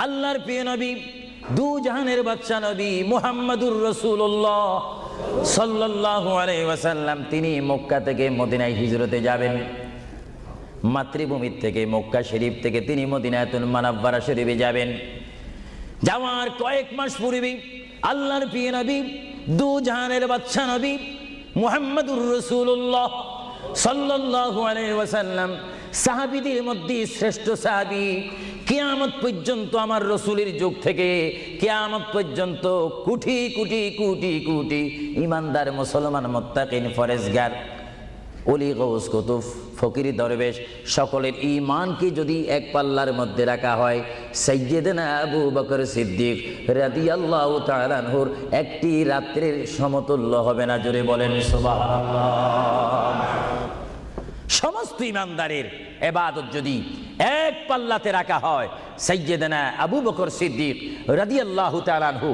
আল্লাহর প্রিয় নবী, দু জাহানের বাদশা নবী মুহাম্মাদুর রাসূলুল্লাহ সাল্লাল্লাহু আলাইহি ওয়াসাল্লাম তিনি মক্কা থেকে মদিনায় হিজরতে যাবেন। মাতৃভূমি থেকে মক্কা শরীফ থেকে তিনি মদিনাতুল মুনাওয়ারা শরীফে যাবেন। যাওয়ার কয়েক মাস পূর্বে আল্লাহর প্রিয় নবী, দু জাহানের বাদশা নবী মুহাম্মাদুর রাসূলুল্লাহ সাল্লাল্লাহু আলাইহি ওয়াসাল্লাম সাহাবীদের মধ্যে শ্রেষ্ঠ সাহাবী, কিয়ামত পর্যন্ত আমার রসুলের যুগ থেকে কিয়ামত পর্যন্ত কোটি কোটি কোটি কোটি ইমানদার মুসলমান মুত্তাকিন ফরেজগার ওলি গৌস কুতুব ফকির দরবেশ সকলের ঈমানকে যদি এক পাল্লার মধ্যে রাখা হয়, সাইয়্যিদনা আবু বকর সিদ্দিক রাদিয়াল্লাহু তাআলা আনহুর একটি রাত্রির সমতুল্য হবে না। জোরে বলেন সুবহানাল্লাহ। সমস্ত ইমানদারের ইবাদত যদি এক পাল্লাতে রাখা হয়, সাইয়্যিদনা আবু বকর সিদ্দিক রাদিয়াল্লাহু তাআলা আনহু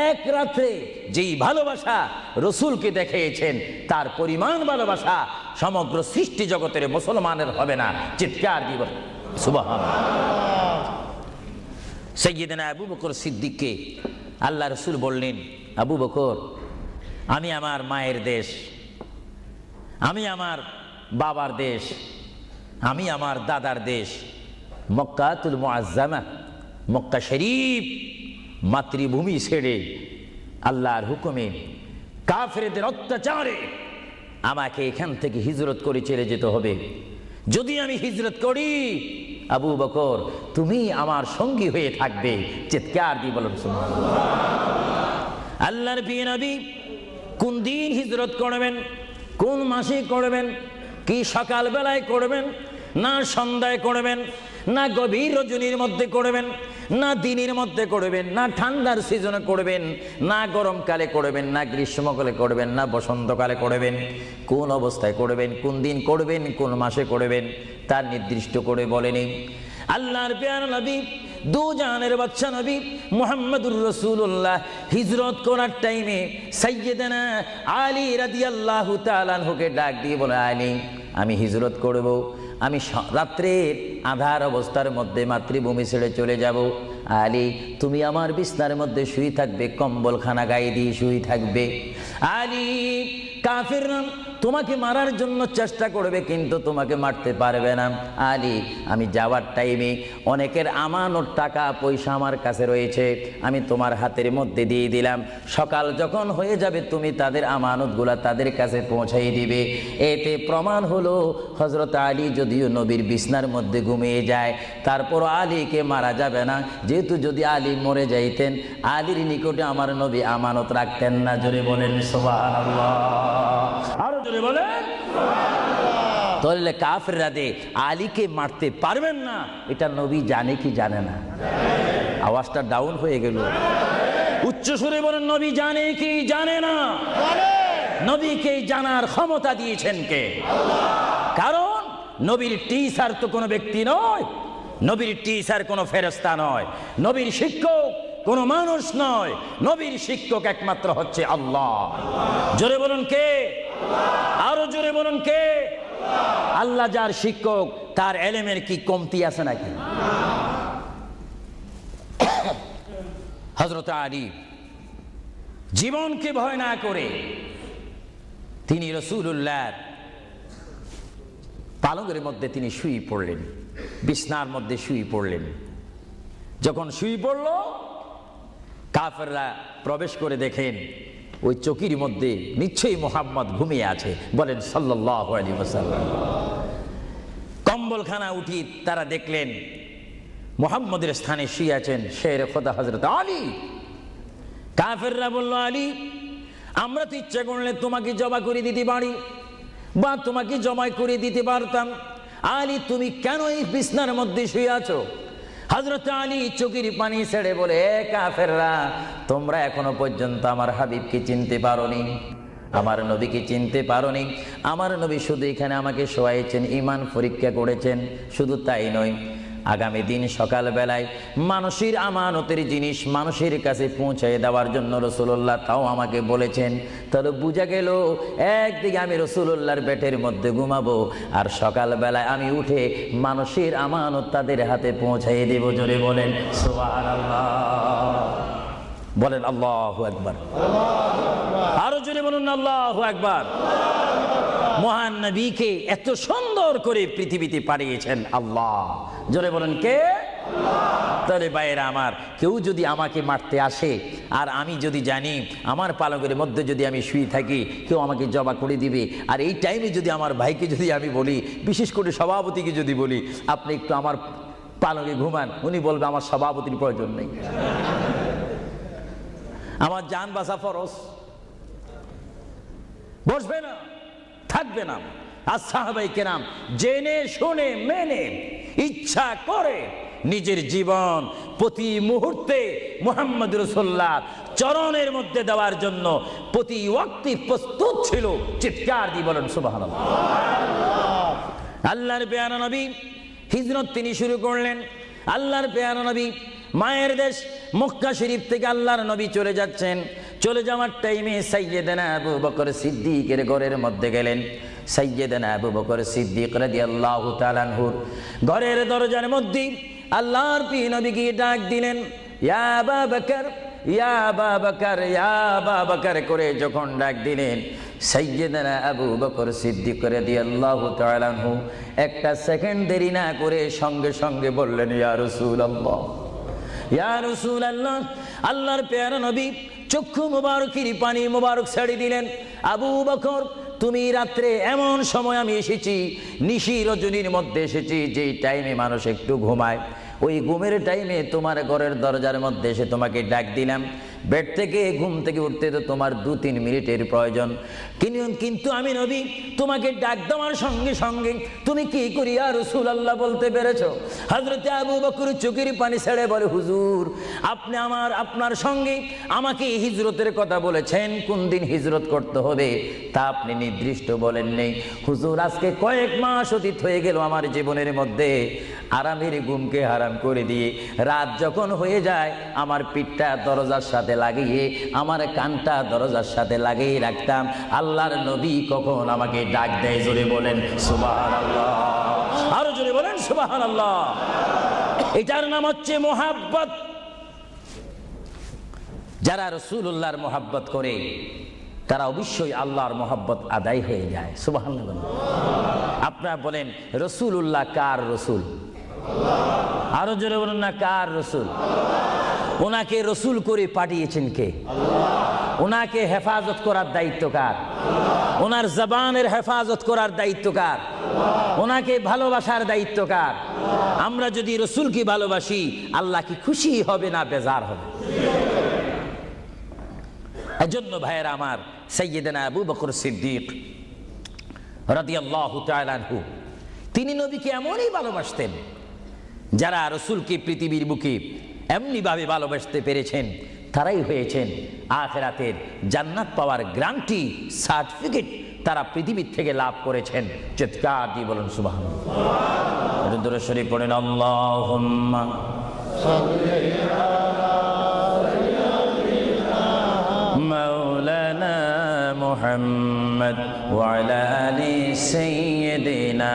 এক রাতে যেই ভালোবাসা রসুলকে দেখিয়েছেন, তার পরিমাণ ভালোবাসা সমগ্র সৃষ্টি জগতের মুসলমানের হবে না। চিৎকার দিব সুবহানাল্লাহ। সাইয়্যিদনা আবু বকর সিদ্দিককে আল্লাহ রসুল বললেন, আবু বকর, আমি আমার মায়ের দেশ, আমি আমার বাবার দেশ, আমি আমার দাদার দেশ মক্কাতুল মুআজ্জামা মক্কা শরীফ মাতৃভূমি ছেড়ে আল্লাহর হুকুমে কাফেরদের অত্যাচারে আমাকে এখান থেকে হিজরত করে চলে যেতে হবে। যদি আমি হিজরত করি, আবু বকর তুমি আমার সঙ্গী হয়ে থাকবে। চিৎকার দিয়ে বলুন সুবহানাল্লাহ। আল্লাহর প্রিয় নবী কোন দিন হিজরত করবেন, কোন মাসে করবেন, কি সকাল বেলায় করবেন, না সন্ধ্যায় করবেন, না গভীর রজনীর মধ্যে করবেন, না দিনের মধ্যে করবেন, না ঠান্ডার সিজনে করবেন, না গরমকালে করবেন, না গ্রীষ্মকালে করবেন, না বসন্তকালে করবেন, কোন অবস্থায় করবেন, কোন দিন করবেন, কোন মাসে করবেন, তার নির্দিষ্ট করে বলেনি। আল্লাহর প্রিয় নবী, দু জাহানের বাদশা নবী মুহাম্মাদুর রাসূলুল্লাহ হিজরত করার টাইমে সাইয়্যিদানা আলী রাদিয়াল্লাহু তাআলা আনহুকে ডাক দিয়ে বলে, আলী আমি হিজরত করব, আমি রাত্রের আধার অবস্থার মধ্যে মাতৃভূমি ছেড়ে চলে যাব। আলী তুমি আমার বিছনার মধ্যে শুয়ে থাকবে, কম্বলখানা গায়ে দিয়ে শুয়ে থাকবে। আলী কাফিররা তোমাকে মারার জন্য চেষ্টা করবে, কিন্তু তোমাকে মারতে পারবে না। আলী আমি যাওয়ার টাইমে অনেকের আমানত টাকা পয়সা আমার কাছে রয়েছে, আমি তোমার হাতের মধ্যে দিয়ে দিলাম। সকাল যখন হয়ে যাবে তুমি তাদের আমানতগুলা তাদের কাছে পৌঁছাই দিবে। এতে প্রমাণ হলো হযরত আলী যদিও নবীর বিছনার মধ্যে ঘুমিয়ে যায়, তারপর আলীকে মারা যাবে না, যেহেতু যদি আলী মরে যাইতেন আলীর নিকটে আমার নবী আমানত রাখতেন না। জোরে বলেন সুবহানাল্লাহ। আরো জোরে বলেন সুবহানাল্লাহ। তাহলে কাফেররা দে আলীকে মারতে পারবেন না, এটা নবী জানে কি জানে না? আওয়াজটা ডাউন হয়ে গেল, উচ্চ সুরে বলেন নবী জানে কি জানে না? নবীকে জানার ক্ষমতা দিয়েছেন কে? আল্লাহ। কারণ নবীর টিচার তো কোনো ব্যক্তি নয়, নবীর টিচার কোনো ফেরেশতা নয়, নবীর শিক্ষক কোনো মানুষ নয়, নবীর শিক্ষক একমাত্র হচ্ছে আল্লাহ। জোরে বলুন কে? আরো জোরে বলুন কে? আল্লাহ যার শিক্ষক, তার এলেমের কি কমতি আছে নাকি? হযরত আলী জীবনকে ভয় না করে তিনি রাসূলুল্লাহ পালঙ্কের মধ্যে তিনি শুয়ে পড়লেন, বিছনার মধ্যে শুয়ে পড়লেন। যখন শুয়ে পড়ল, কাফেররা প্রবেশ করে দেখেন ওই চকির মধ্যে নিশ্চয়ই মুহাম্মদ ঘুমিয়ে আছে। বলেন সাল্লাল্লাহু আলাইহি ওয়াসাল্লাম। কম্বলখানা উঠি তারা দেখলেন মুহাম্মদের স্থানে শুয়ে আছেন শের খোদা হযরত আলী। কাফেররা বলল, আলী আমরা তো ইচ্ছা করলে তোমাকে জবা করে দিতে পারি বা তোমাকে জমাই করে দিতে পারতাম, আলী তুমি কেন এই বিছনার মধ্যে শুয়ে আছো? হযরত আলী চোখের পানি ছেড়ে বলে, কাফেররা তোমরা এখনো পর্যন্ত আমার হাবিবকে চিনতে পারোনি, আমার নবীকে চিনতে পারোনি। আমার নবী শুধু এখানে আমাকে শোয়াইছেন, ঈমান পরীক্ষা করেছেন, শুধু তাই নয় আগামী দিন সকালবেলায় মানুষের আমানতের জিনিস মানুষের কাছে পৌঁছায় দেওয়ার জন্য রাসূলুল্লাহ তাও আমাকে বলেছেন। তাহলে বোঝা গেল একদিকে আমি রাসূলুল্লাহর পেটের মধ্যে ঘুমাবো, আর সকালবেলায় আমি উঠে মানুষের আমানত তাদের হাতে পৌঁছায় দেব। জোরে বলেন সুবহানাল্লাহ, বলেন আল্লাহু আকবার, আরো জোরে বলুন আল্লাহু আকবার। মহান নবীকে এত সুন্দর করে পৃথিবীতে পাঠিয়েছেন আল্লাহ। জোরে বলেন কে? তাহলে ভাইয়েরা আমার, কেউ যদি আমাকে মারতে আসে আর আমি যদি জানি আমার পালকের মধ্যে যদি আমি শুয়ে থাকি কেউ আমাকে জবা করে দিবে, আর এই টাইমে যদি আমার ভাইকে যদি আমি বলি, বিশেষ করে সভাপতিকে যদি বলি আপনি একটু আমার পালকে ঘুমান, উনি বলবে আমার সভাপতির প্রয়োজন নেই, আমার জান বাঁচা ফরজ, বসবে না, থাকবে না। আর সাহাবায়ে কেরাম জেনে শুনে মেনে ইচ্ছা করে নিজের জীবন প্রতি মুহূর্তে মুহাম্মদ রাসূলুল্লাহ চরণের মধ্যে দেওয়ার জন্য প্রতি ওয়াক্তে প্রস্তুত ছিল। চিৎকার দিয়ে বলেন সুবহানাল্লাহ। আল্লাহর পেয়ারা নবী হিজরত তিনি শুরু করলেন। আল্লাহর পেয়ারা নবী মায়ের দেশ মক্কা শরীফ থেকে আল্লাহর নবী চলে যাচ্ছেন। চলে যাওয়ার টাইমে সাইয়্যিদানা আবু বকর সিদ্দিকের ঘরের মধ্যে গেলেন। সাইয়্যিদানা আবু বকর সিদ্দিক রাদিয়াল্লাহু তাআলা আনহুর ঘরের দরজার মধ্যে আল্লাহর প্রিয় নবী গিয়ে ডাক দিলেন, ইয়া আবু বকর, ইয়া আবু বকর, ইয়া আবু বকর করে যখন ডাক দিলেন, সাইয়্যিদানা আবু বকর সিদ্দিক রাদিয়াল্লাহু তাআলা আনহু একটা সেকেন্ড দেরি না করে সঙ্গে সঙ্গে বললেন, ইয়া রাসূলুল্লাহ, ইয়া রাসূলুল্লাহ। আল্লাহর প্যারা নবী চক্ষু মুবারকের পানি মুবারক ছেড়ে দিলেন, আবু বকর তুমি রাত্রে এমন সময় আমি এসেছি, নিশি রজনীর মধ্যে এসেছি, যেই টাইমে মানুষ একটু ঘুমায়, ওই ঘুমের টাইমে তোমার ঘরের দরজার মধ্যে এসে তোমাকে ডাক দিলাম। বেড থেকে ঘুম থেকে উঠতে তো তোমার 2-3 মিনিটের প্রয়োজন, কিন্তু আমি নবী তোমাকে ডাক দেওয়ার সঙ্গে সঙ্গে তুমি কি করি ইয়া রাসূলুল্লাহ বলতে পেরেছো? হযরতে আবু বকর চোখের পানি ছেড়ে বলে, হুজুর আপনি আপনার সঙ্গে আমাকে হিজরতের কথা বলেছেন, কোন দিন হিজরত করতে হবে তা আপনি নির্দিষ্ট বলেন নেই। হুজুর আজকে কয়েক মাস অতীত হয়ে গেল আমার জীবনের মধ্যে, আরামের ঘুমকে হারাম করে দিয়ে রাত যখন হয়ে যায় আমার পিঠটা দরজার সাথে লাগিয়ে আমার কানটা দরজার সাথে লাগিয়ে রাখতাম, আল্লাহর নবী কখন আমাকে ডাক দেয়। জোরে বলেন সুবহানাল্লাহ, আরো জোরে বলেন সুবহানাল্লাহ। এটার নাম হচ্ছে মুহাব্বত। যারা রাসূলুল্লাহর মুহাব্বত করে তারা অবশ্যই আল্লাহর মুহাব্বত আদায় হয়ে যায়। সুবহানাল্লাহ। আপনারা বলেন রাসূলুল্লাহ কার রাসূল? আরো জোরে বলুন না, কার রাসূল? ওনাকে রসুল করে পাঠিয়েছেন কে? ওনাকে হেফাজত করার দায়িত্ব কার? ওনার জবানের হেফাজত করার দায়িত্ব কার? ওনাকে ভালোবাসার দায়িত্ব কার? আমরা যদি রসুলকে ভালোবাসি আল্লাহ কি খুশি হবে না বেজার হবে? এজন্য ভাইয়েরা আমার, সাইয়্যিদানা আবু বকর সিদ্দিক রাদিয়াল্লাহু তাআলা আনহু তিনি নবীকে এমনই ভালোবাসতেন, যারা রসুলকে পৃথিবীর বুকে এমনি ভাবে ভালোবাসতে পেরেছেন তারাই হয়েছেন আখিরাতের জান্নাত পাওয়ার গ্যারান্টি সার্টিফিকেট তারা পৃথিবীর থেকে লাভ করেছেন। চিৎকার দিয়ে বলেন সুবহানাল্লাহ। দরুদ শরীফ পড়েন, আল্লাহুম্মা সাল্লি আলা মাওলানা মুহাম্মদ ওয়া আলা আলি সাইয়্যিদিনা